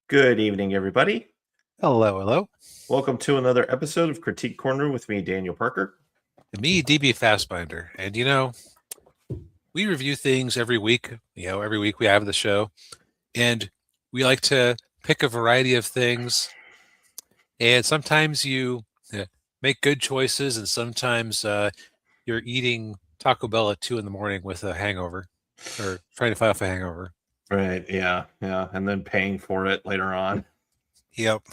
Good evening, everybody. Hello, hello. Welcome to another episode of Critique Corner with me, Daniel Parker. And me, DB Fastbinder. And we review things every week. Every week we have the show. And we like to pick a variety of things. And sometimes you make good choices, and sometimes you're eating Taco Bell at 2 in the morning with a hangover or trying to fight off a hangover. Right, yeah, and then paying for it later on. Yep.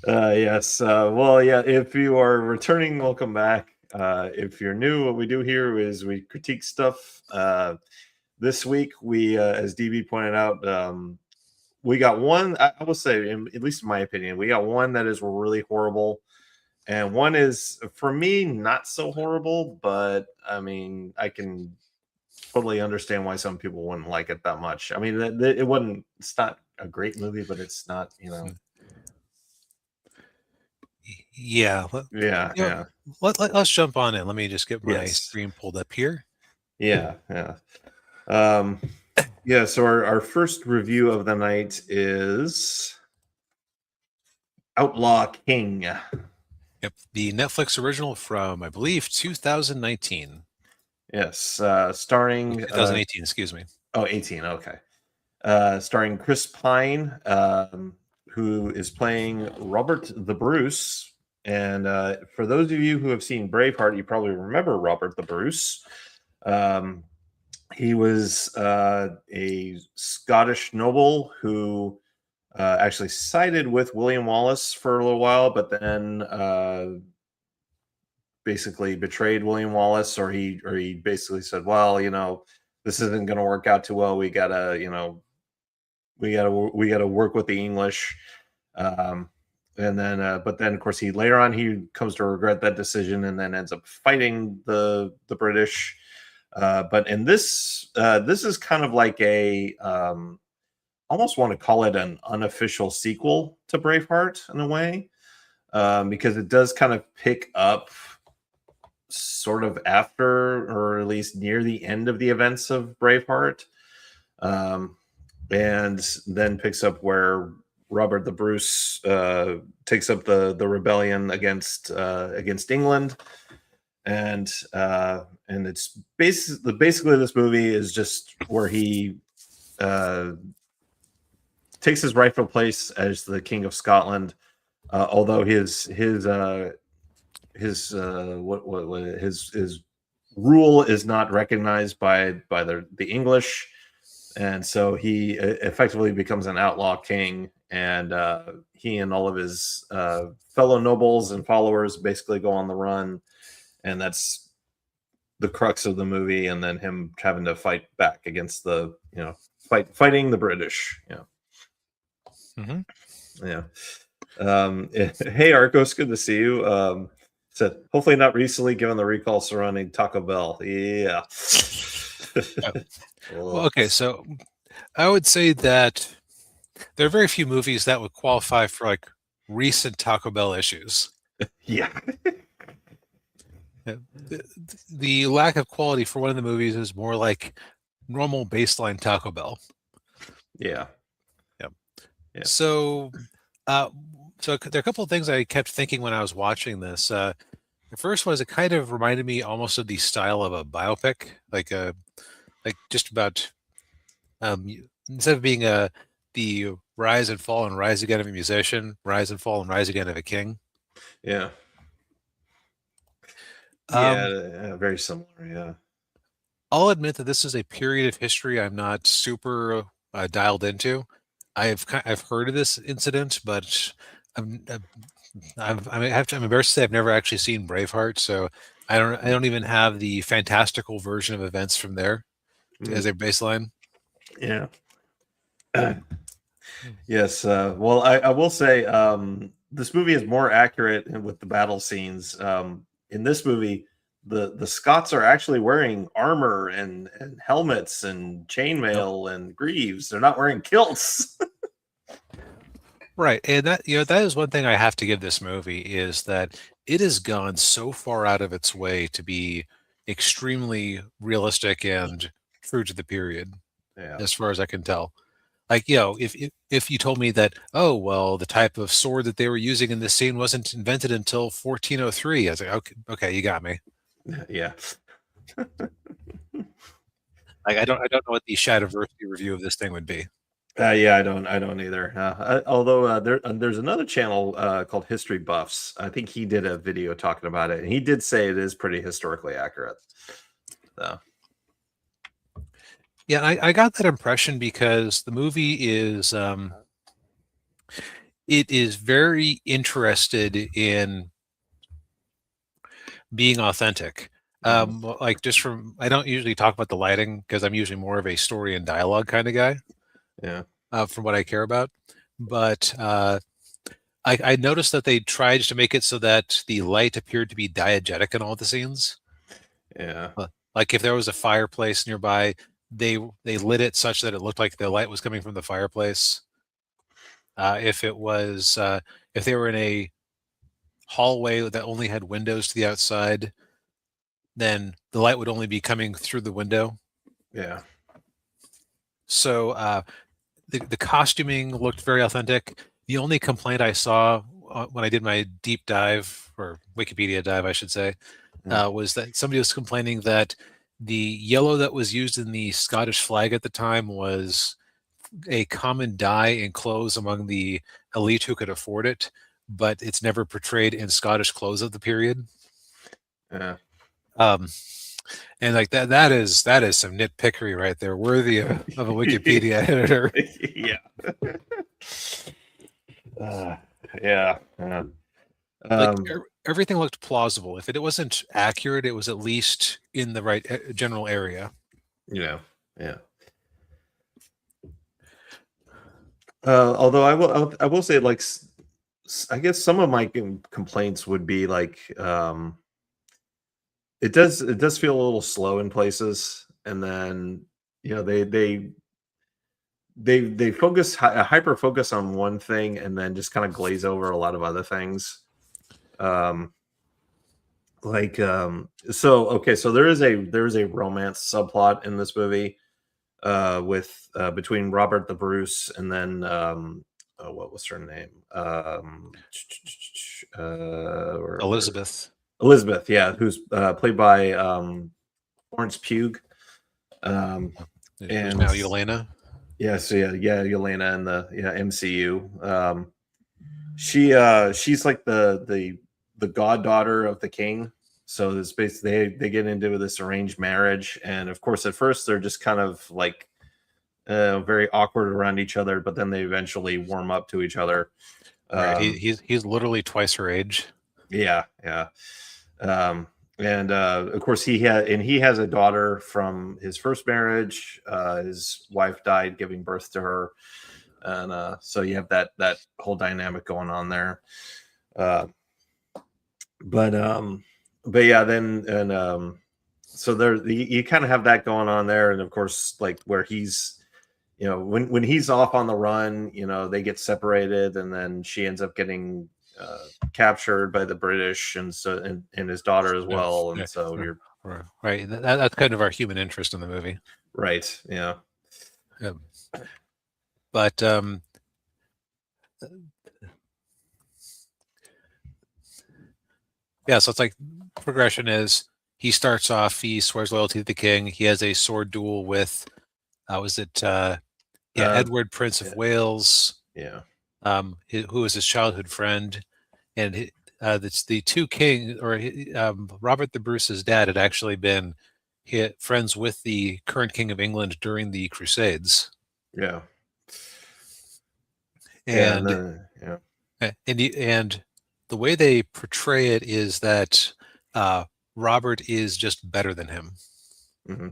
Yes. Well, yeah, if you are returning, welcome back. If you're new, what we do here is we critique stuff. This week, we, as DB pointed out, we got one, I will say, at least in my opinion, we got one that is really horrible. And one is, for me, not so horrible, but I mean, I can totally understand why some people wouldn't like it that much. I mean, it's not a great movie, but it's not, Yeah. Yeah. Let's jump on in. Let me just get my Yes. screen pulled up here. Yeah. Yeah. So our first review of the night is Outlaw King. Yep. The Netflix original from, I believe, 2019. Yes. Starring 2018, excuse me. Oh, 18. Okay. Starring Chris Pine, who is playing Robert the Bruce. And for those of you who have seen Braveheart, you probably remember Robert the Bruce. He was a Scottish noble who actually sided with William Wallace for a little while, but then basically betrayed William Wallace, or he basically said, well, this isn't going to work out too well. We gotta work with the English. And then, but then, of course, later on he comes to regret that decision, and then ends up fighting the British. But in this is kind of like a almost want to call it an unofficial sequel to Braveheart in a way, because it does kind of pick up sort of after, or at least near the end of the events of Braveheart, and then picks up where Robert the Bruce takes up the rebellion against England, and it's basically this movie is just where he takes his rightful place as the King of Scotland, although his rule is not recognized by the English, and so he effectively becomes an outlaw king, and he and all of his fellow nobles and followers basically go on the run, and that's the crux of the movie, and then him having to fight back against fighting the British. Mm-hmm. Yeah. Hey, Arcos, good to see you. Said hopefully not recently, given the recall surrounding Taco Bell. Yeah. Well, okay, so I would say that there are very few movies that would qualify for like recent Taco Bell issues. Yeah. The lack of quality for one of the movies is more like normal baseline Taco Bell. Yeah. So there are a couple of things I kept thinking when I was watching this. The first was it kind of reminded me almost of the style of a biopic, like just about instead of being the rise and fall and rise again of a musician, rise and fall and rise again of a king. Yeah. Very similar. Yeah. I'll admit that this is a period of history I'm not super dialed into. I've heard of this incident, but I'm embarrassed to say I've never actually seen Braveheart, so I don't even have the fantastical version of events from there as a baseline. Yeah. Yes. Well, I will say this movie is more accurate with the battle scenes. In this movie, the Scots are actually wearing armor and helmets and chainmail and greaves. They're not wearing kilts. Right, and that is one thing I have to give this movie is that it has gone so far out of its way to be extremely realistic and true to the period, Yeah. as far as I can tell. Like, if you told me that, oh well, the type of sword that they were using in this scene wasn't invented until 1403, I was like, okay, you got me. Yeah. Like, I don't know what the Shadowversity review of this thing would be. Yeah, I don't either. Although there's another channel called History Buffs. I think he did a video talking about it, and he did say it is pretty historically accurate. So. Yeah, I got that impression because the movie is it is very interested in being authentic. Like, just from, I don't usually talk about the lighting because I'm usually more of a story and dialogue kind of guy. Yeah. From what I care about, but I noticed that they tried to make it so that the light appeared to be diegetic in all the scenes. Yeah. Like, if there was a fireplace nearby, they lit it such that it looked like the light was coming from the fireplace. If it was if they were in a hallway that only had windows to the outside, then the light would only be coming through the window. Yeah. So the costuming looked very authentic. The only complaint I saw when I did my deep dive, or Wikipedia dive, I should say, was that somebody was complaining that the yellow that was used in the Scottish flag at the time was a common dye in clothes among the elite who could afford it, but it's never portrayed in Scottish clothes of the period. Yeah. And like that is some nitpickery right there, worthy of a Wikipedia editor. Yeah. Yeah. Like, everything looked plausible. If it wasn't accurate, it was at least in the right general area. Yeah. Although I will say, like, I guess some of my complaints would be like, it does feel a little slow in places, and then they focus hyper focus on one thing and then just kind of glaze over a lot of other things. So there is a romance subplot in this movie with between Robert the Bruce and then what was her name? Elizabeth. Elizabeth, yeah, who's played by Florence Pugh. Who's And now Yelena. yes, Yelena in the MCU. She's like the goddaughter of the king. So it's basically they get into this arranged marriage, and of course at first they're just kind of like very awkward around each other, but then they eventually warm up to each other. Right, he's literally twice her age. Yeah. And of course he has a daughter from his first marriage. His wife died giving birth to her, and so you have that whole dynamic going on there. But yeah, then so there you kind of have that going on there, and of course, like, where he's, when he's off on the run, they get separated, and then she ends up getting captured by the British, and so and his daughter as well, and so you're right. That's kind of our human interest in the movie, right? Yeah. But yeah, so it's like progression is he starts off, he swears loyalty to the king. He has a sword duel with, was it Edward, Prince of Wales? Yeah. Who was his childhood friend, and it's the two king, or Robert the Bruce's dad had actually been friends with the current king of England during the Crusades. Yeah. And and the way they portray it is that Robert is just better than him. Mm-hmm.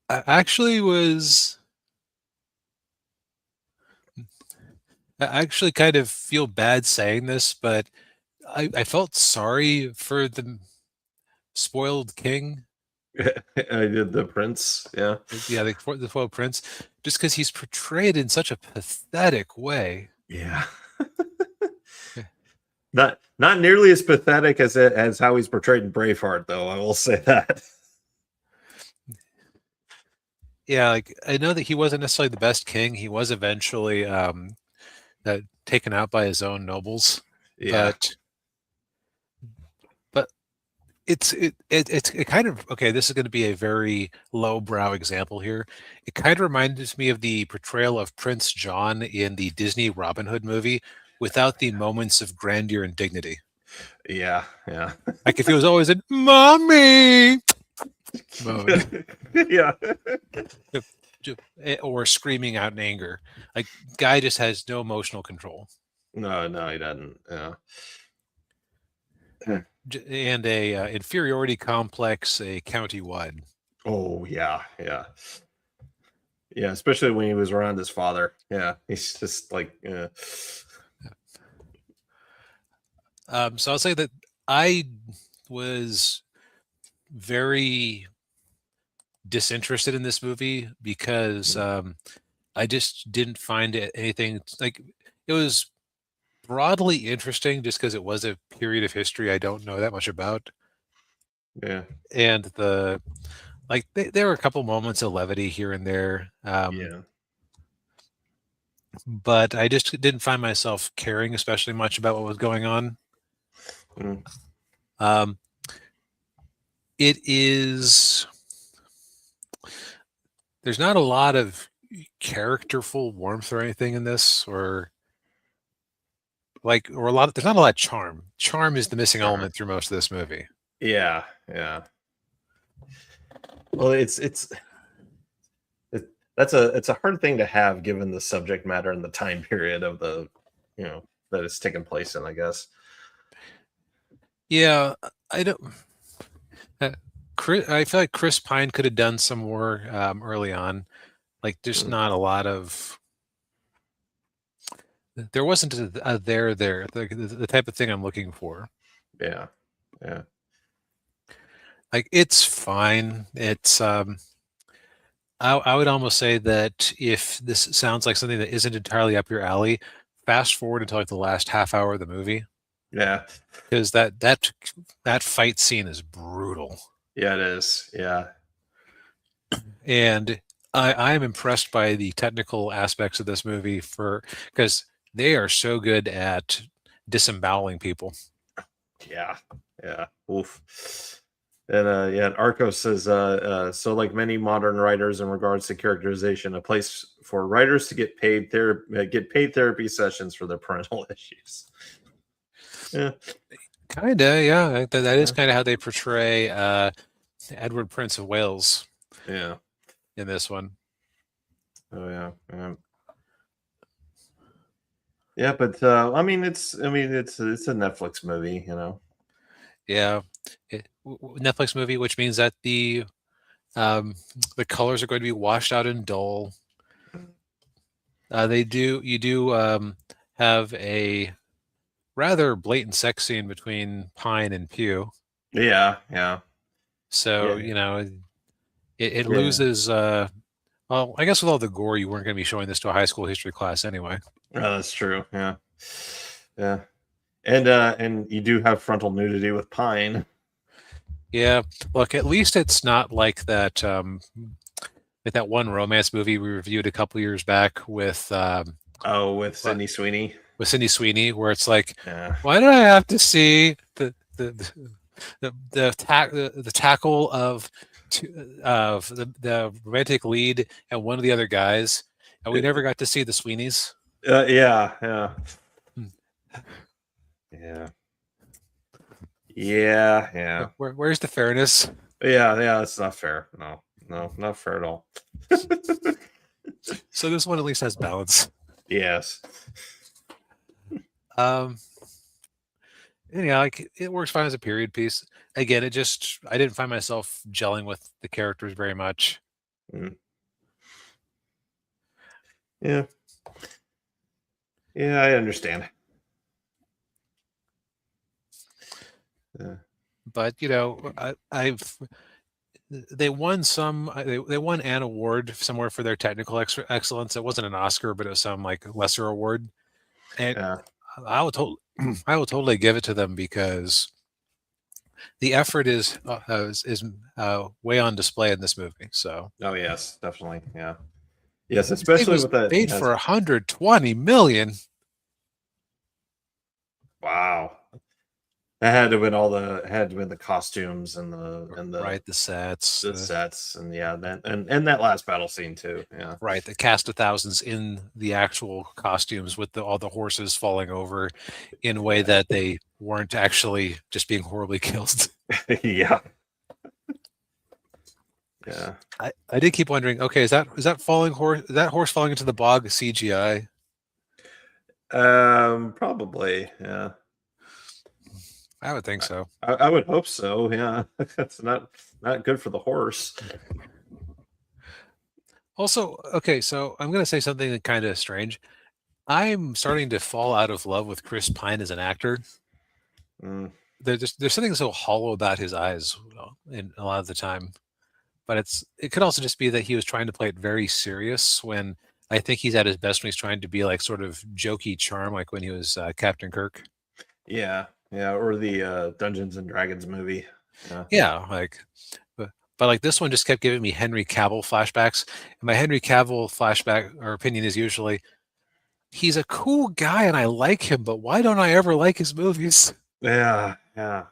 I actually kind of feel bad saying this, but I felt sorry for the spoiled king. I did the prince. Yeah. The spoiled prince, just because he's portrayed in such a pathetic way. Yeah. Not nearly as pathetic as how he's portrayed in Braveheart, though. I will say that. Yeah, like I know that he wasn't necessarily the best king. He was eventually taken out by his own nobles, Yeah. but it kind of okay. This is going to be a very lowbrow example here. It kind of reminds me of the portrayal of Prince John in the Disney Robin Hood movie, without the moments of grandeur and dignity. Yeah. Yeah. Like if he was always in "mommy" mode, Yeah. or screaming out in anger. Like guy just has no emotional control. No, no, he doesn't. Yeah. And a inferiority complex, a county-wide. Oh, yeah. Yeah. Yeah. Especially when he was around his father. Yeah. He's just like, So I'll say that I was very disinterested in this movie because I just didn't find anything like it was broadly interesting just because it was a period of history I don't know that much about. yeah. And there were a couple moments of levity here and there, Yeah. but I just didn't find myself caring especially much about what was going on. Mm. Um, it is there's not a lot of characterful warmth or anything in this, or there's not a lot of charm. Charm is the missing Uh-huh. element through most of this movie. Yeah. Yeah. Well, it's a hard thing to have given the subject matter and the time period of that it's taken place in, I guess. Yeah, I don't. I feel like Chris Pine could have done some more early on. Like, just not a lot of. There wasn't a there the type of thing I'm looking for. Yeah. Yeah. Like, it's fine. It's I would almost say that if this sounds like something that isn't entirely up your alley, fast forward until like the last half hour of the movie, Yeah. because that fight scene is brutal. Yeah, it is. Yeah. And I am impressed by the technical aspects of this movie because they are so good at disemboweling people. Yeah. Yeah. Oof. And yeah, Arco says, so like many modern writers in regards to characterization, a place for writers to get paid therapy sessions for their parental issues. Yeah. Kinda, yeah. That is Yeah. kind of how they portray Edward Prince of Wales Yeah. in this one. Oh yeah. Yeah. Yeah, but it's a Netflix movie, you know. Yeah, Netflix movie, which means that um, the colors are going to be washed out and dull. You do have a rather blatant sex scene between Pine and Pugh. Yeah, yeah, So, yeah, it yeah. loses. Well, I guess with all the gore, you weren't going to be showing this to a high school history class anyway. Oh, that's true. Yeah, yeah. And you do have frontal nudity with Pine. Yeah, look, at least it's not like that one romance movie we reviewed a couple years back Oh, with Sydney Sweeney. with Sydney Sweeney, where it's like, Yeah, why do I have to see the tackle of the romantic lead and one of the other guys, and we never got to see the Sweeneys. yeah, yeah, Hmm. yeah, yeah, yeah, Where's the fairness? yeah, yeah. That's not fair. No, no, not fair at all. So this one at least has balance. Yes. Um, Anyhow, like it works fine as a period piece. Again, I didn't find myself gelling with the characters very much. Mm. Yeah, yeah. I understand. Yeah. But I've they won they won an award somewhere for their technical excellence. It wasn't an Oscar, but it was some like lesser award, and Yeah. I will totally give it to them because the effort is way on display in this movie. So Oh yes, definitely. Yeah. Yes, this thing especially was with that. made for 120 million. Wow. That had to have been had to have been the costumes and Right, the sets, the sets and yeah, and that last battle scene too. Yeah. right, the cast of thousands in the actual costumes with all the horses falling over in a way that they weren't actually just being horribly killed. Yeah. Yeah. I did keep wondering, okay, is that horse falling into the bog CGI? Probably. Yeah. I would think so. I would hope so. Yeah. That's not good for the horse. Also, okay, so I'm going to say something kind of strange. I'm starting to fall out of love with Chris Pine as an actor. Mm. There's something so hollow about his eyes in a lot of the time, but it could also just be that he was trying to play it very serious when I think he's at his best when he's trying to be like sort of jokey charm, like when he was Captain Kirk. Yeah. Yeah. Or the Dungeons and Dragons movie. Yeah. Yeah, like, but like this one just kept giving me Henry Cavill flashbacks. And my Henry Cavill flashback or opinion is usually he's a cool guy and I like him, but why don't I ever like his movies? Yeah. Yeah.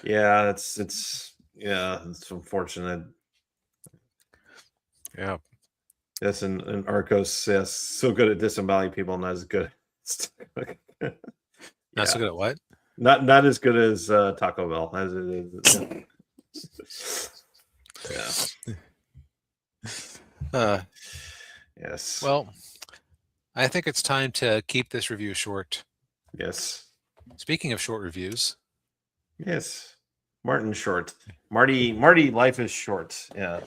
Yeah. It's unfortunate. Yeah. Yes, and Arcos, yes, so good at disemboweling people, not as good. Not so Yeah, good at what? not as good as Taco Bell as it is. Yeah. Yes. Well, I think it's time to keep this review short. Yes. Speaking of short reviews, Yes. Martin Short. Marty, life is short. Yeah.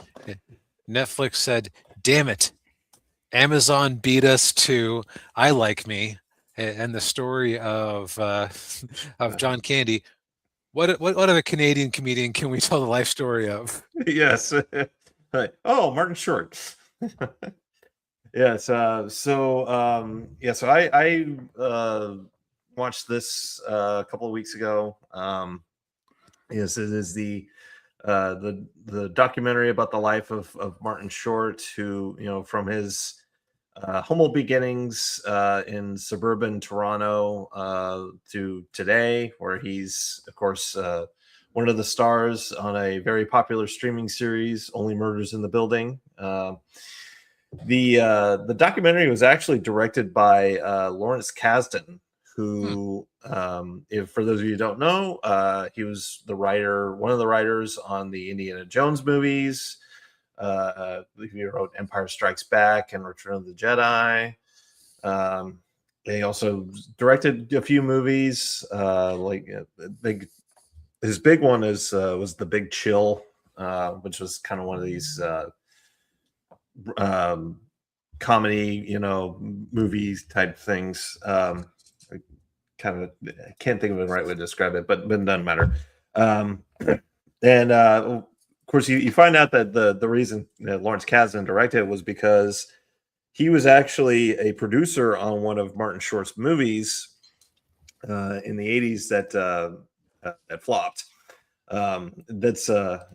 Netflix said, "Damn it, Amazon beat us to I Like Me," and the story of John Candy. What other Canadian comedian can we tell the life story of? Yes. Oh, Martin Short. Yes. So I watched this a couple of weeks ago. Yes, it is the documentary about the life of Martin Short, who from his humble beginnings in suburban Toronto to today, where he's of course one of the stars on a very popular streaming series, Only Murders in the Building. The documentary was actually directed by Lawrence Kasdan, who, if for those of you who don't know, he was one of the writers on the Indiana Jones movies. He wrote Empire Strikes Back and Return of the Jedi. He also directed a few movies, his big one was The Big Chill, which was kind of one of these comedy, movies type things. I can't think of the right way to describe it, but it doesn't matter. And of course, you find out that the reason that Lawrence Kasdan directed it was because he was actually a producer on one of Martin Short's movies in the 80s that flopped. That's a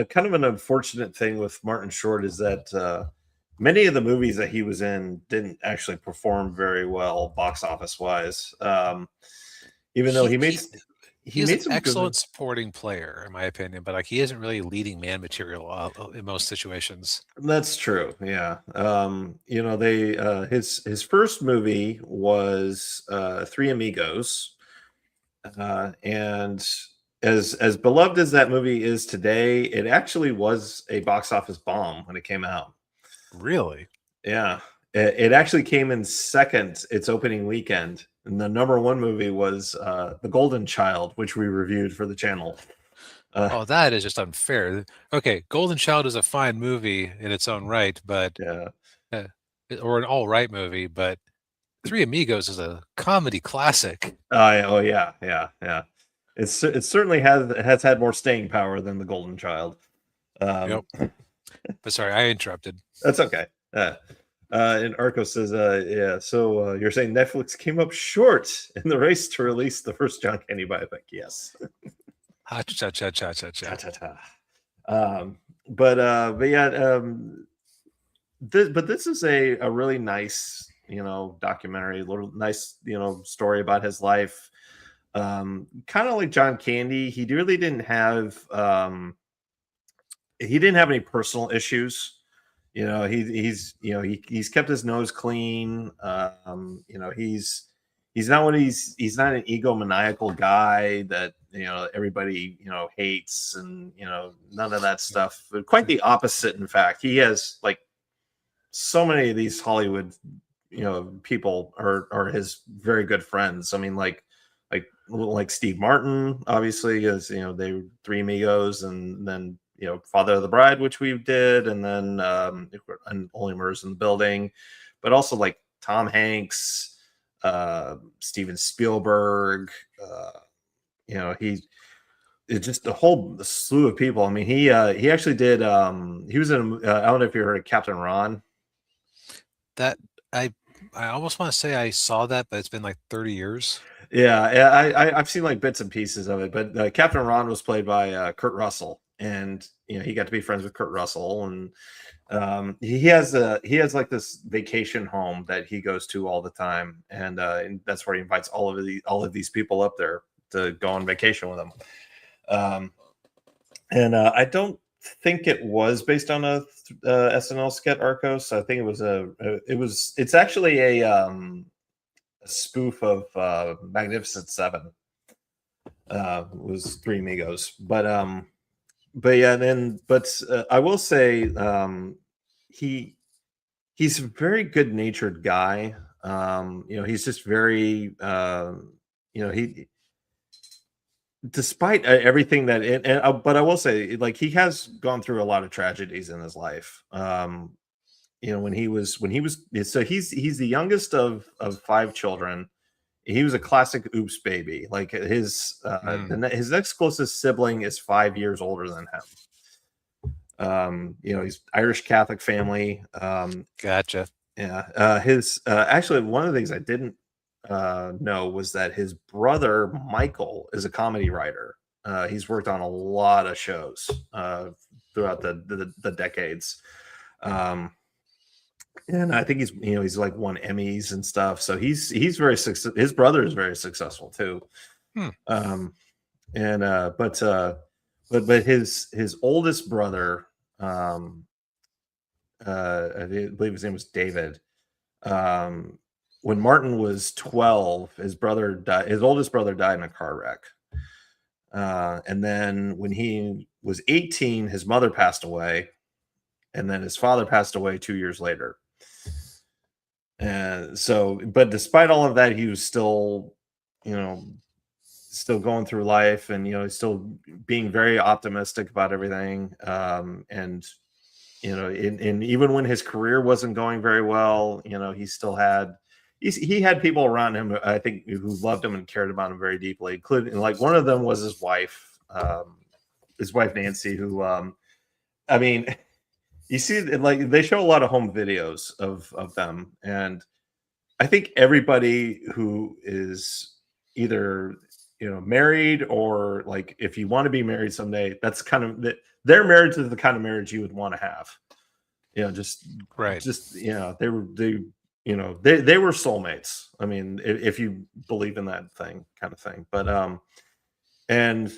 kind of an unfortunate thing with Martin Short is that many of the movies that he was in didn't actually perform very well box office wise. Even though he made an some excellent good, supporting player, in my opinion, but like he isn't really leading man material in most situations. That's true. Yeah. They his first movie was Three Amigos, and as beloved as that movie is today, it actually was a box office bomb when it came out. Really? Yeah. It actually came in second its opening weekend, and the number one movie was The Golden Child, which we reviewed for the channel. Oh, that is just unfair. Okay, Golden Child is a fine movie in its own right, but Yeah. or an all right movie, but Three Amigos is a comedy classic. Oh yeah, yeah, yeah. It certainly has had more staying power than The Golden Child. Yep. But sorry, I interrupted. That's okay. And Arco says, yeah, so you're saying Netflix came up short in the race to release the first John Candy biopic? Yes. Ha cha cha cha cha Ta cha. ta ta. But yeah, this is a really nice, documentary, little nice, story about his life. Kind of like John Candy, he didn't have any personal issues. He's kept his nose clean. He's not an egomaniacal guy that everybody hates, and none of that stuff. But quite the opposite. In fact, he has like so many of these Hollywood people are his very good friends. I mean, like Steve Martin, obviously, is they were Three Amigos, and then Father of the Bride, which we did, and then and Only Murders in the Building, but also like Tom Hanks, Steven Spielberg. He's it's just a whole slew of people. I mean, he actually did. He was in. I don't know if you heard of Captain Ron. That I almost want to say I saw that, but it's been like 30 years. Yeah, I've seen like bits and pieces of it, but Captain Ron was played by Kurt Russell, and he got to be friends with Kurt Russell, and he has like this vacation home that he goes to all the time, and that's where he invites all of these people up there to go on vacation with him. And I don't think it was based on a SNL sketch, Arcos. I think it's actually a spoof of Magnificent Seven. Was Three Amigos, but yeah, I will say he's a very good natured guy. He's just very he despite everything but I will say, like, he has gone through a lot of tragedies in his life. So he's the youngest of five children. He was a classic oops baby. Like his next closest sibling is 5 years older than him. He's Irish Catholic family. Gotcha. Yeah. His actually, one of the things I didn't know was that his brother Michael is a comedy writer. He's worked on a lot of shows throughout the decades. And I think he's like won Emmys and stuff. So he's very successful. His brother is very successful too. And but his oldest brother, I believe his name was David. When Martin was 12, his oldest brother died in a car wreck. And then when he was 18, his mother passed away, and then his father passed away 2 years later. And so, but despite all of that, he was still, still going through life, and still being very optimistic about everything. And even when his career wasn't going very well, he still had he had people around him, I think, who loved him and cared about him very deeply, including, like, one of them was his wife Nancy, who I mean, you see, like, they show a lot of home videos of them, and I think everybody who is either married, or, like, if you want to be married someday, that's kind of their marriage is the kind of marriage you would want to have. Just Right. they were soulmates. I mean, if you believe in that kind of thing. But and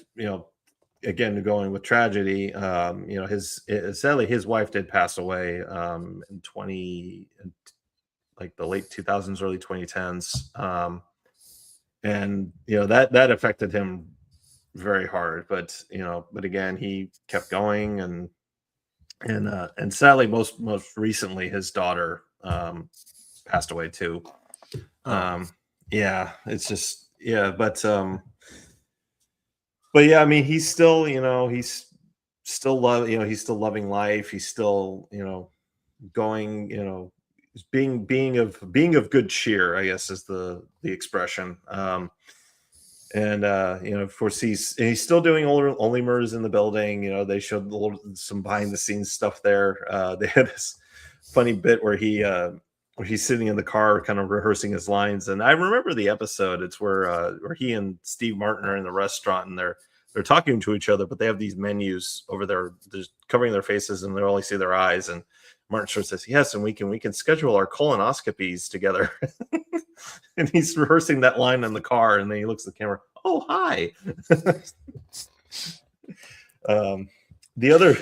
again, going with tragedy, sadly his wife did pass away in like the late 2000s, early 2010s. And that affected him very hard, but again, he kept going, and sadly, most recently, his daughter passed away too. Yeah, it's just, yeah, but yeah, I mean, he's still, he's still loving life. He's still, going, being of good cheer, I guess, is the expression. And of course, he's still doing Only Murders in the Building. They showed some behind the scenes stuff there. They had this funny bit where he's sitting in the car, kind of rehearsing his lines. And I remember the episode. It's where he and Steve Martin are in the restaurant, and they're talking to each other, but they have these menus over there, just covering their faces, and they only see their eyes. And Martin Short says, "Yes, and we can schedule our colonoscopies together." And he's rehearsing that line in the car, and then he looks at the camera. Oh, hi. The other,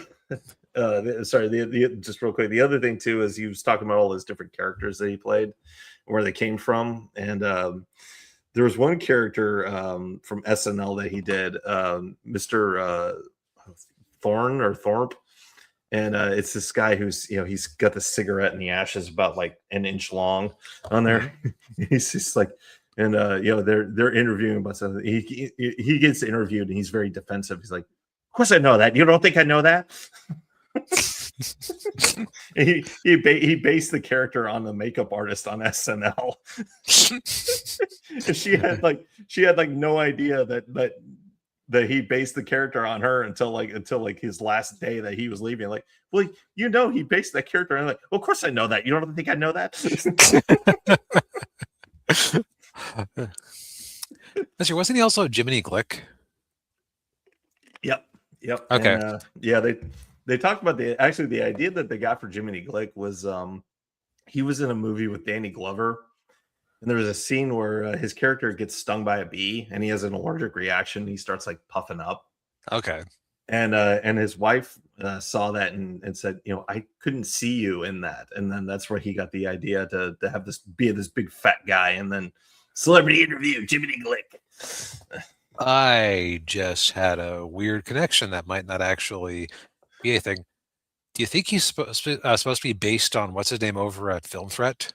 just real quick. The other thing too is he was talking about all those different characters that he played, where they came from, and there was one character from SNL that he did, Mr. Thorne or Thorpe. And it's this guy who's, he's got the cigarette and the ashes about like an inch long on there. He's just like, and they're interviewing about something. He gets interviewed and he's very defensive. He's like, "Of course I know that. You don't think I know that?" he based the character on the makeup artist on SNL. And she had no idea that he based the character on her until his last day that he was leaving. Like, well, he based that character. And I'm like, well, of course I know that. You don't think I know that? Wasn't he also Jiminy Glick? Yep. Okay. And, they talked about the idea that they got for Jiminy Glick was he was in a movie with Danny Glover. And there was a scene where his character gets stung by a bee and he has an allergic reaction. He starts like puffing up. Okay. And his wife saw that and said, "I couldn't see you in that." And then that's where he got the idea to have this big fat guy. And then celebrity interview, Jiminy Glick. I just had a weird connection that might not actually be anything. Do you think he's supposed to be based on what's his name over at Film Threat?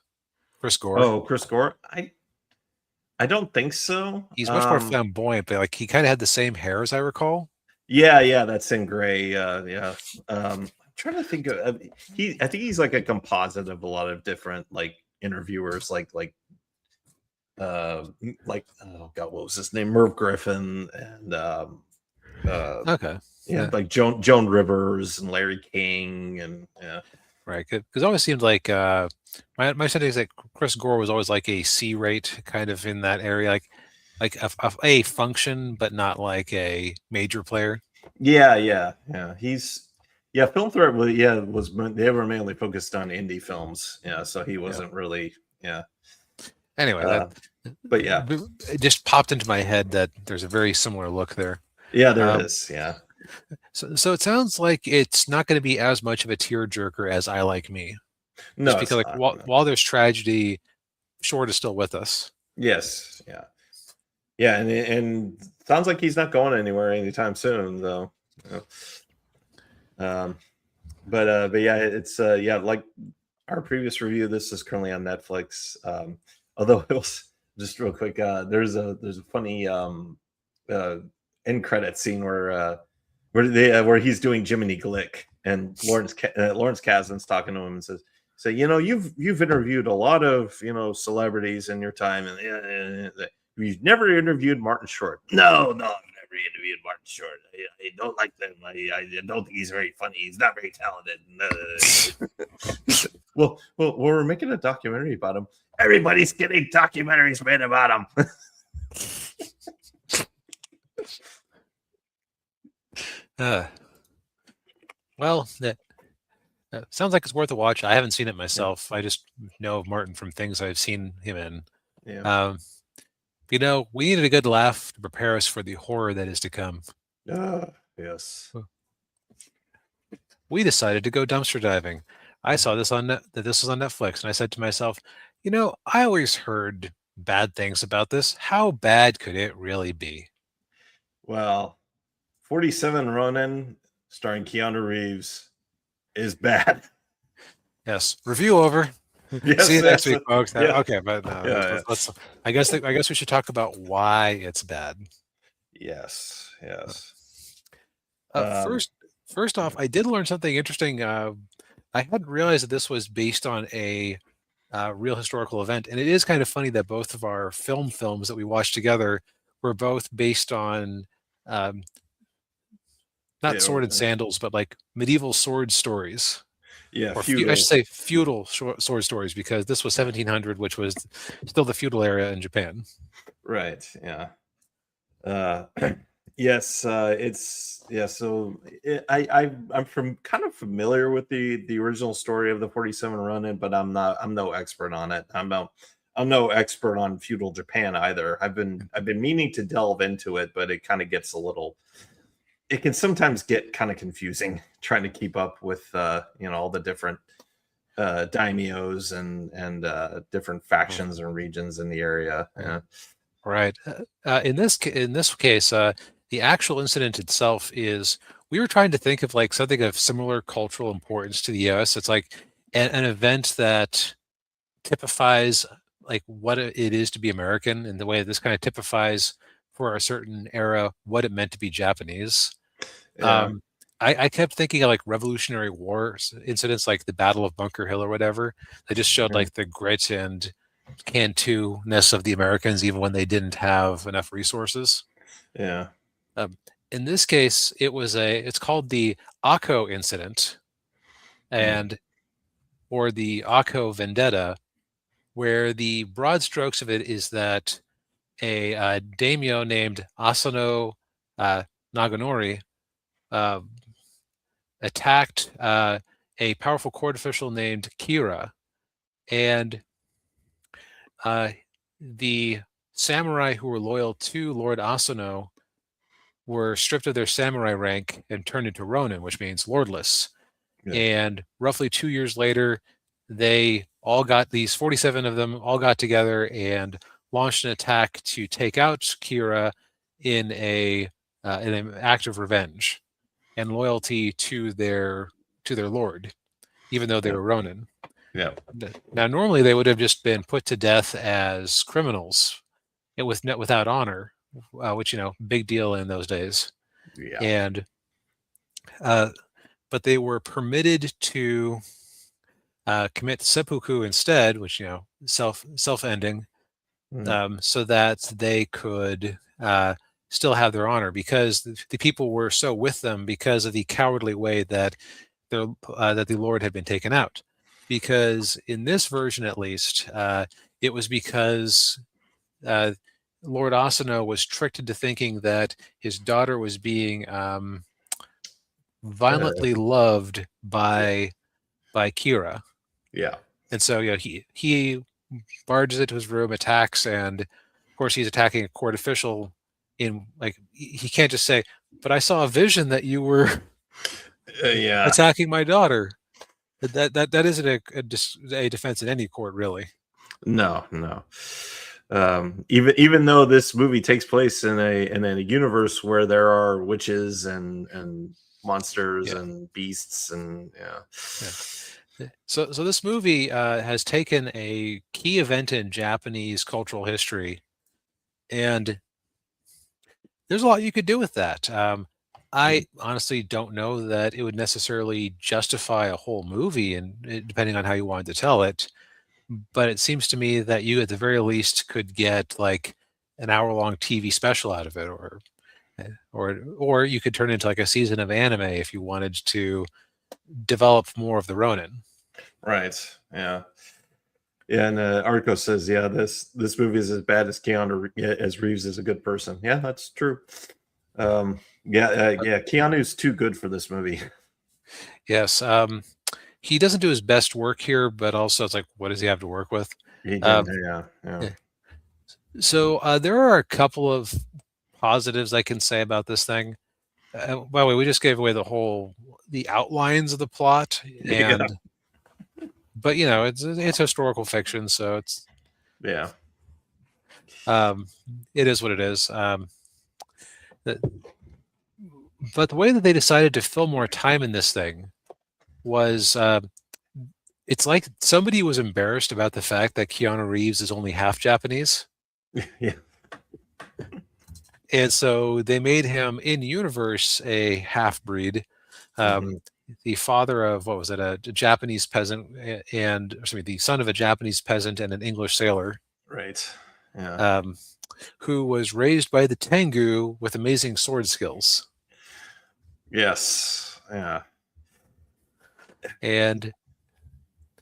Chris Gore. Oh, Chris Gore. I don't think so. He's much more flamboyant, but like he kind of had the same hair as I recall. Yeah, that same gray. I'm trying to think of I think he's like a composite of a lot of different like interviewers, like oh god, what was his name? Merv Griffin and okay. Yeah, like Joan Rivers and Larry King and right, because it always seemed like my understanding is that Chris Gore was always like a C-rate kind of in that area, like a function, but not like a major player. Yeah. He's Film Threat was they were mainly focused on indie films. Yeah, so he wasn't really Anyway, but yeah, it just popped into my head that there's a very similar look there. Yeah, there is. Yeah. So it sounds like it's not going to be as much of a tearjerker as I Like Me. No, just because while there's tragedy, Short is still with us. Yes. Yeah, and sounds like he's not going anywhere anytime soon, though. But yeah, it's like our previous review. This is currently on Netflix. Although it was just real quick, there's a funny end credit scene where he's doing Jiminy Glick, and Lawrence Kasdan's talking to him and says, "So you've interviewed a lot of celebrities in your time, and you've never interviewed Martin Short." No, I've never interviewed Martin Short. I don't like them. I don't think he's very funny. He's not very talented. Well, we're making a documentary about him. Everybody's getting documentaries made about him. Well, that sounds like it's worth a watch. I haven't seen it myself. I just know of Martin from things I've seen him in. Yeah. We needed a good laugh to prepare us for the horror that is to come. Yes. We decided to go dumpster diving. I saw this that this was on Netflix, and I said to myself, I always heard bad things about this. How bad could it really be? Well, 47 Ronin, starring Keanu Reeves, is bad. Yes. Review over. Yes, see you next week, folks. Yeah. Okay, but no, let's. I guess we should talk about why it's bad. Yes. First off, I did learn something interesting. I hadn't realized that this was based on a real historical event, and it is kind of funny that both of our films that we watched together were both based on not sword and sandals, but like medieval sword stories. Yeah, or I should feudal. say feudal sword stories, because this was 1700, which was still the feudal era in Japan. Right. Yeah. Uh, yes. It's yeah. So I'm from kind of familiar with the original story of the 47 Ronin, but I'm no expert on it. I'm no expert on feudal Japan either. I've been meaning to delve into it, but it kind of gets a little. It can sometimes get kind of confusing trying to keep up with all the different daimios and different factions and regions in the area. Yeah. Right. In this case, the actual incident itself is, we were trying to think of like something of similar cultural importance to the U.S. It's like an event that typifies like what it is to be American, and the way this kind of typifies for a certain era what it meant to be Japanese. Yeah. Um, I kept thinking of like Revolutionary War incidents, like the Battle of Bunker Hill or whatever. They just showed Yeah. like the grit and can-do-ness of the Americans, even when they didn't have enough resources. Yeah. Um, in this case, it's called the Akko incident, Mm. and or the Akko vendetta, where the broad strokes of it is that a daimyo named Asano Naganori uh, attacked a powerful court official named Kira, and uh, the samurai who were loyal to Lord Asano were stripped of their samurai rank and turned into Ronin, which means lordless. Yeah. And roughly 2 years later, they all got, these 47 of them all got together and launched an attack to take out Kira in in an act of revenge and loyalty to their lord, even though they Yeah. were Ronin. Yeah. Now, normally they would have just been put to death as criminals without honor, which, big deal in those days. Yeah. And but they were permitted to commit seppuku instead, which, self-ending, Mm. so that they could still have their honor, because the people were so with them because of the cowardly way that the Lord had been taken out. Because in this version, at least, it was because uh, Lord Asano was tricked into thinking that his daughter was being Uh, violently loved by Kira, yeah. and so he barges into his room, attacks, and of course he's attacking a court official. In like, he can't just say, "But I saw a vision that you were Yeah. attacking my daughter." That isn't a defense in any court, really. No. No. Even though this movie takes place in a universe where there are witches and monsters Yeah, and beasts and yeah. yeah. So this movie has taken a key event in Japanese cultural history, and there's a lot you could do with that. I Mm. honestly don't know that it would necessarily justify a whole movie, and depending on how you wanted to tell it. But it seems to me that you, at the very least, could get like an hour-long TV special out of it, or you could turn it into like a season of anime if you wanted to develop more of the Ronin. Right. Yeah. Yeah, and Arco says, "Yeah, this movie is as bad as as Reeves is a good person." Yeah, that's true. Yeah, Keanu's too good for this movie. Yes, he doesn't do his best work here, but also it's like, what does he have to work with? He can, Um, yeah, yeah. yeah. So there are a couple of positives I can say about this thing. By the way, we just gave away the outlines of the plot, Yeah, but it's historical fiction, so yeah, um, it is what it is. The- but the way that they decided to fill more time in this thing was, it's like somebody was embarrassed about the fact that Keanu Reeves is only half Japanese. yeah. And so they made him in universe a half breed, Hmm. the father of, what was it, a Japanese peasant, and the son of a Japanese peasant and an English sailor, Right. Yeah. um, who was raised by the Tengu with amazing sword skills. Yes. Yeah. And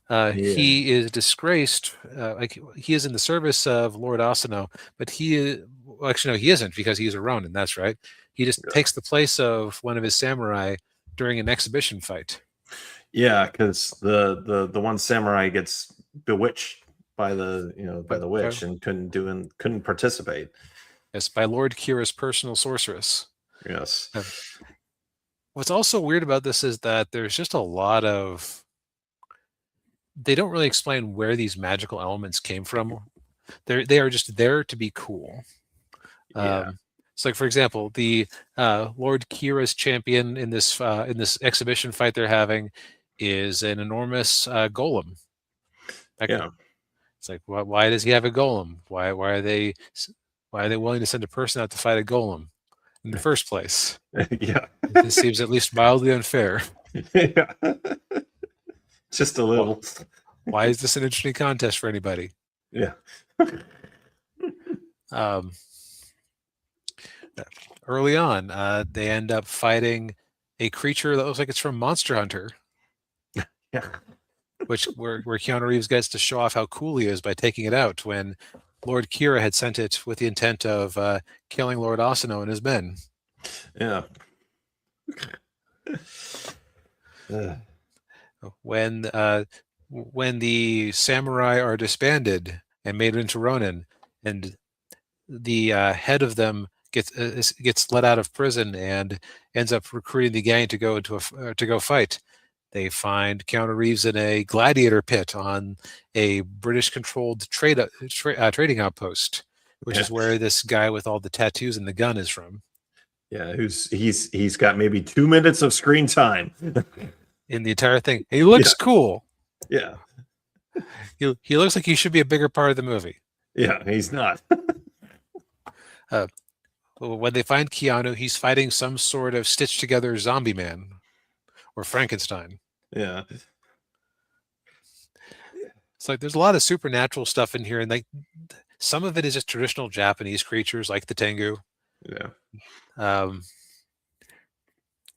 He is disgraced. Like he is in the service of Lord Asano, but well, actually no, he isn't because he's a Ronin. That's right. He just takes the place of one of his samurai during an exhibition fight. Yeah, because the one samurai gets bewitched by the witch and couldn't participate. Yes, by Lord Kira's personal sorceress. Yes. What's also weird about this is that there's just a lot of. They don't really explain where these magical elements came from. They are just there to be cool. Yeah. So, like for example, the Lord Kira's champion in this exhibition fight they're having is an enormous golem. Yeah. It's like, why does he have a golem? Why are they willing to send a person out to fight a golem in the first place? Yeah. This seems at least mildly unfair. Yeah. Just a little. Why is this an interesting contest for anybody? Yeah. Early on, they end up fighting a creature that looks like it's from Monster Hunter. Yeah. Where Keanu Reeves gets to show off how cool he is by taking it out when Lord Kira had sent it with the intent of killing Lord Asano and his men. Yeah. When the samurai are disbanded and made into Ronin, and the head of them gets let out of prison and ends up recruiting the gang to go to go fight. They find Keanu Reeves in a gladiator pit on a British-controlled trading outpost, which is where this guy with all the tattoos and the gun is from. Yeah, he's got maybe 2 minutes of screen time in the entire thing. He looks cool. Yeah, he looks like he should be a bigger part of the movie. Yeah, he's not. When they find Keanu, he's fighting some sort of stitched together zombie man. Or Frankenstein. Yeah. It's like there's a lot of supernatural stuff in here, and like some of it is just traditional Japanese creatures like the Tengu. Yeah.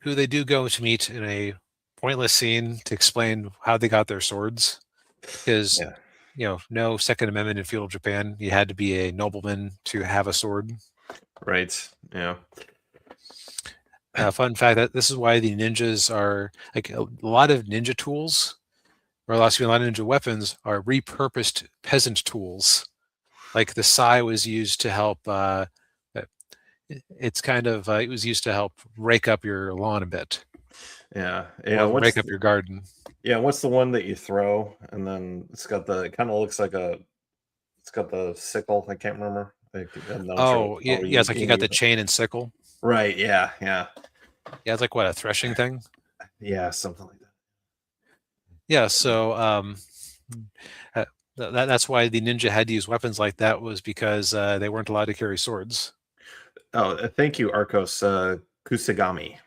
Who they do go to meet in a pointless scene to explain how they got their swords. Because no Second Amendment in feudal Japan. You had to be a nobleman to have a sword. Right. Yeah. Fun fact that this is why the ninjas are like a lot of ninja tools, or a lot of ninja weapons are repurposed peasant tools. Like the sai was used to help. It's kind of it was used to help rake up your lawn a bit. Yeah. Rake up your garden. Yeah. What's the one that you throw and then it's got it kind of looks like it's got the sickle. I can't remember. It's like you got the chain and sickle. Right. Yeah. Yeah. Yeah, it's like what, a threshing thing? Yeah, something like that. Yeah, so that's why the ninja had to use weapons like that, was because they weren't allowed to carry swords. Oh, thank you, Arcos. Kusagami.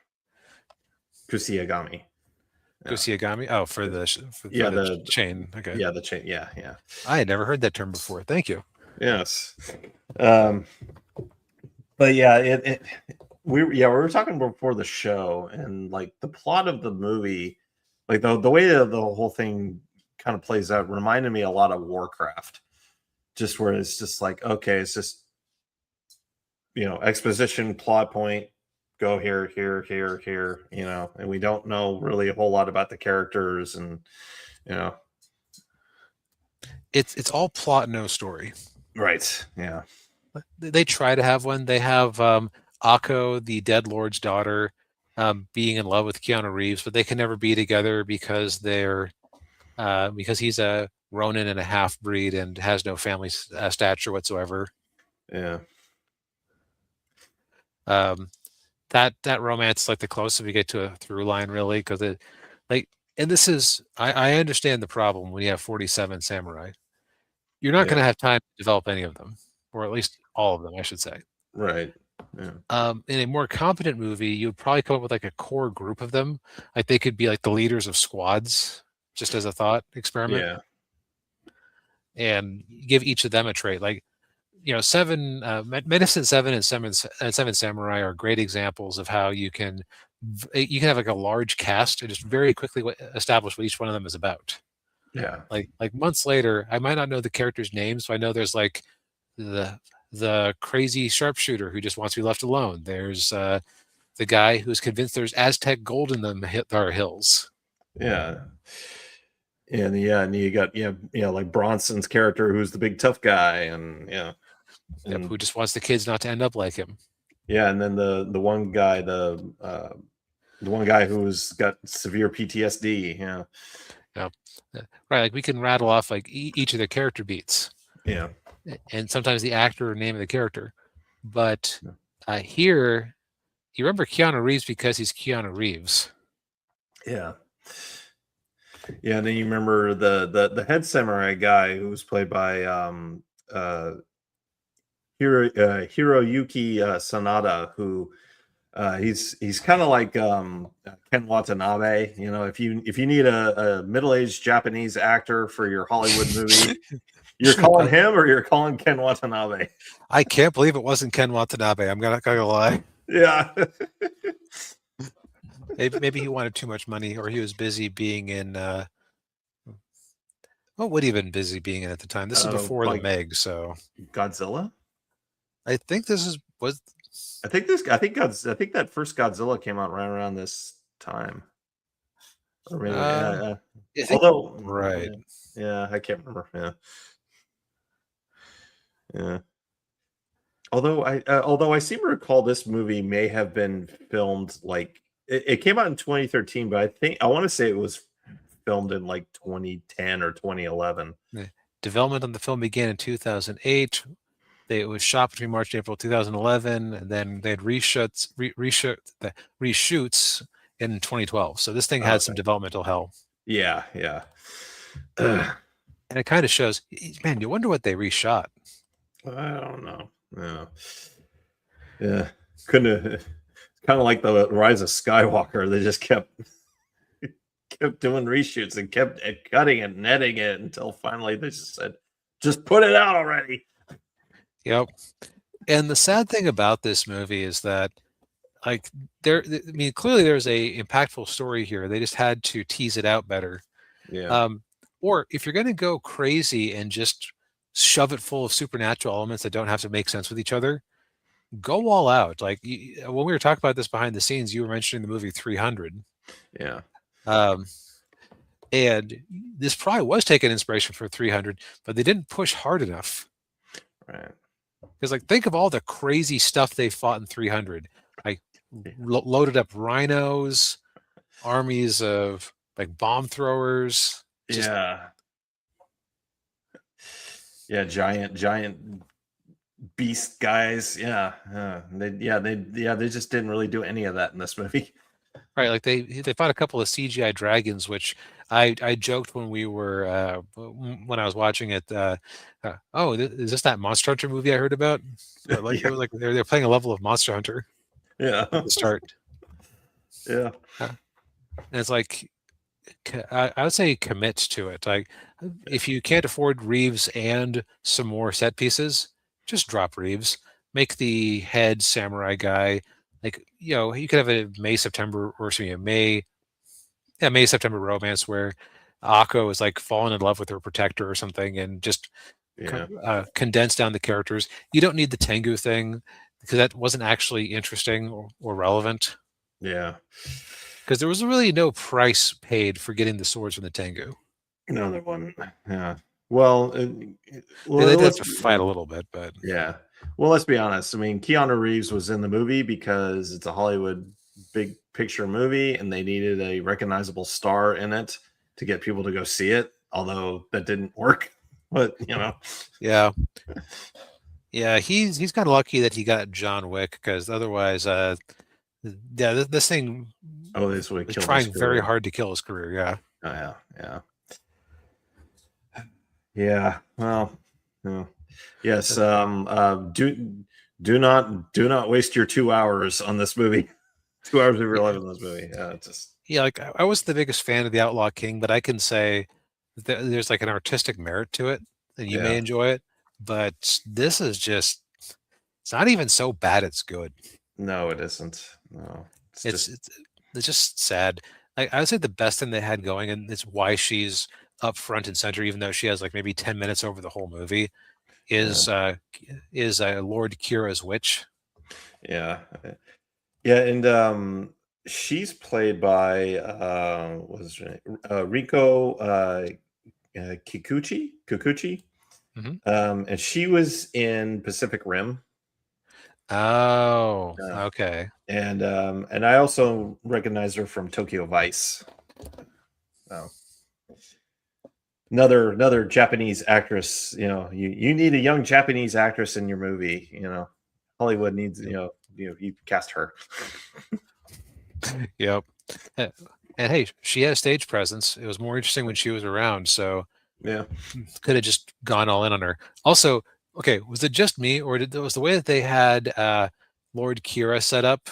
Yeah. Kusagami? Oh, for the chain. Okay. Yeah, the chain. Yeah, yeah. I had never heard that term before. Thank you. Yes. But yeah, we were talking before the show, and like the plot of the movie, like the way the whole thing kind of plays out reminded me a lot of Warcraft, just where it's just like, okay, it's just exposition, plot point, go here, and we don't know really a whole lot about the characters, and it's all plot, no story. Right. Yeah. They try to have one. They have Akko, the dead lord's daughter, being in love with Keanu Reeves, but they can never be together because because he's a Ronin and a half breed and has no family stature whatsoever. Yeah. That romance, like the closest we get to a through line, really, because and this is I understand the problem when you have 47 samurai. You're not going to have time to develop any of them, or at least all of them, I should say. Right. Yeah. In a more competent movie, you would probably come up with like a core group of them. Like they could be like the leaders of squads, just as a thought experiment. Yeah. And give each of them a trait. Like, Magnificent Seven and Seven Samurai are great examples of how you can have like a large cast and just very quickly establish what each one of them is about. Yeah. Like months later, I might not know the characters' names, so I know there's like the crazy sharpshooter who just wants to be left alone. There's the guy who's convinced there's Aztec gold in our hills. Yeah. And you got like Bronson's character who's the big tough guy, and Yep, and who just wants the kids not to end up like him. and then the one guy, the one guy who's got severe PTSD. Yeah. Yep. Right, like we can rattle off like each of the character beats, Yeah. and sometimes the actor or name of the character. But Yeah. here, you remember Keanu Reeves because he's Keanu Reeves. Yeah. Yeah, and then you remember the head samurai guy who was played by Hiroyuki Sanada, who he's kind of like Ken Watanabe. If you need a middle-aged Japanese actor for your Hollywood movie, you're calling him or you're calling Ken Watanabe. I can't believe it wasn't Ken Watanabe. I'm not gonna lie. Yeah. Maybe he wanted too much money, or he was busy being in. What would he have been busy being in at the time? This is before the Meg, so Godzilla. I think this was. I think that first Godzilla came out right around this time. Or maybe, although right. Yeah, I can't remember. Yeah. Although I seem to recall this movie may have been filmed like it came out in 2013, but I want to say it was filmed in like 2010 or 2011. Development on the film began in 2008. It was shot between March and April 2011, and then they had reshoots in 2012. So this thing had some developmental hell. Yeah. And it kind of shows, man, you wonder what they reshot. I don't know. Yeah. Couldn't have, kind of like the Rise of Skywalker. They just kept doing reshoots and kept cutting it and editing it until finally they just said, just put it out already. Yep. And the sad thing about this movie is that, like, clearly there's a impactful story here. They just had to tease it out better. Yeah. Or if you're going to go crazy and just shove it full of supernatural elements that don't have to make sense with each other, go all out. Like when we were talking about this behind the scenes, you were mentioning the movie 300. Yeah. And this probably was taking inspiration for 300, but they didn't push hard enough. Right. Because, like, think of all the crazy stuff they fought in 300. Like, loaded up rhinos, armies of, like, bomb throwers. Yeah. Giant beast guys. Yeah. They just didn't really do any of that in this movie. Right, like they fought a couple of CGI dragons, which I joked when we were when I was watching it. Is this that Monster Hunter movie I heard about? Like it was like they're playing a level of Monster Hunter. Yeah. At the start. Yeah. And it's like I would say commit to it. Like if you can't afford Reeves and some more set pieces, just drop Reeves. Make the head samurai guy. Like, you could have a May September romance where Akko is like falling in love with her protector or something, and just condense down the characters. You don't need the Tengu thing because that wasn't actually interesting or relevant. Yeah, because there was really no price paid for getting the swords from the Tengu. No, there wasn't. Yeah. Well, they did have to fight a little bit, but yeah. Well, let's be honest. I mean, Keanu Reeves was in the movie because it's a Hollywood big picture movie and they needed a recognizable star in it to get people to go see it, although that didn't work. But, Yeah. Yeah, he's kind of lucky that he got John Wick, because otherwise this thing this would is trying very hard to kill his career. Yeah. Oh, yeah. Well, yes. Do not waste your 2 hours on this movie. 2 hours of your life in this movie. Like I wasn't the biggest fan of the Outlaw King, but I can say that there's like an artistic merit to it, and you may enjoy it. But this is just, it's not even so bad it's good. No, it isn't. No, it's just sad. I would say the best thing they had going, and it's why she's up front and center, even though she has like maybe 10 minutes over the whole movie, is Lord Kira's witch. Yeah. Yeah, and she's played by what's her name? Riko Kikuchi. And she was in Pacific Rim. Oh, okay. And I also recognize her from Tokyo Vice. Another Japanese actress. You need a young Japanese actress in your movie. Hollywood needs you cast her. Yep. And hey, she had a stage presence. It was more interesting when she was around. So yeah, could have just gone all in on her. Also, okay, was it just me, or was the way that they had Lord Kira set up?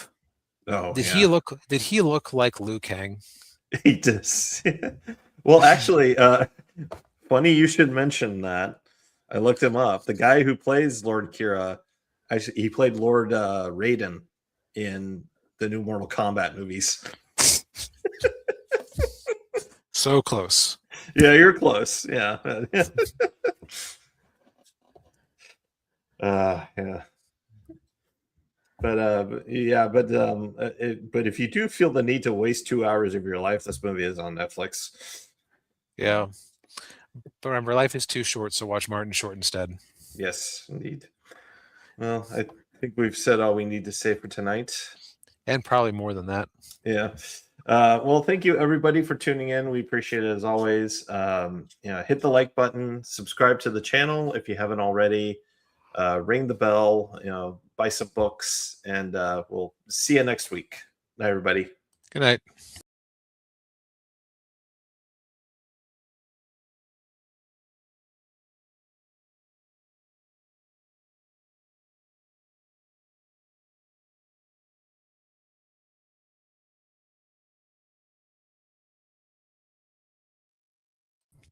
Oh, did he look? Did he look like Liu Kang? He does. Well, actually, funny you should mention that. I looked him up. The guy who plays Lord Kira, actually, he played Lord Raiden in the new Mortal Kombat movies. So close. Yeah, you're close. Yeah. Yeah. But if you do feel the need to waste 2 hours of your life, this movie is on Netflix. Yeah. But remember, life is too short, so watch Martin Short instead. Yes, indeed. Well, I think we've said all we need to say for tonight. And probably more than that. Yeah. Well, thank you everybody for tuning in. We appreciate it as always. Hit the like button, subscribe to the channel if you haven't already. Ring the bell, buy some books, and we'll see you next week. Bye, everybody. Good night.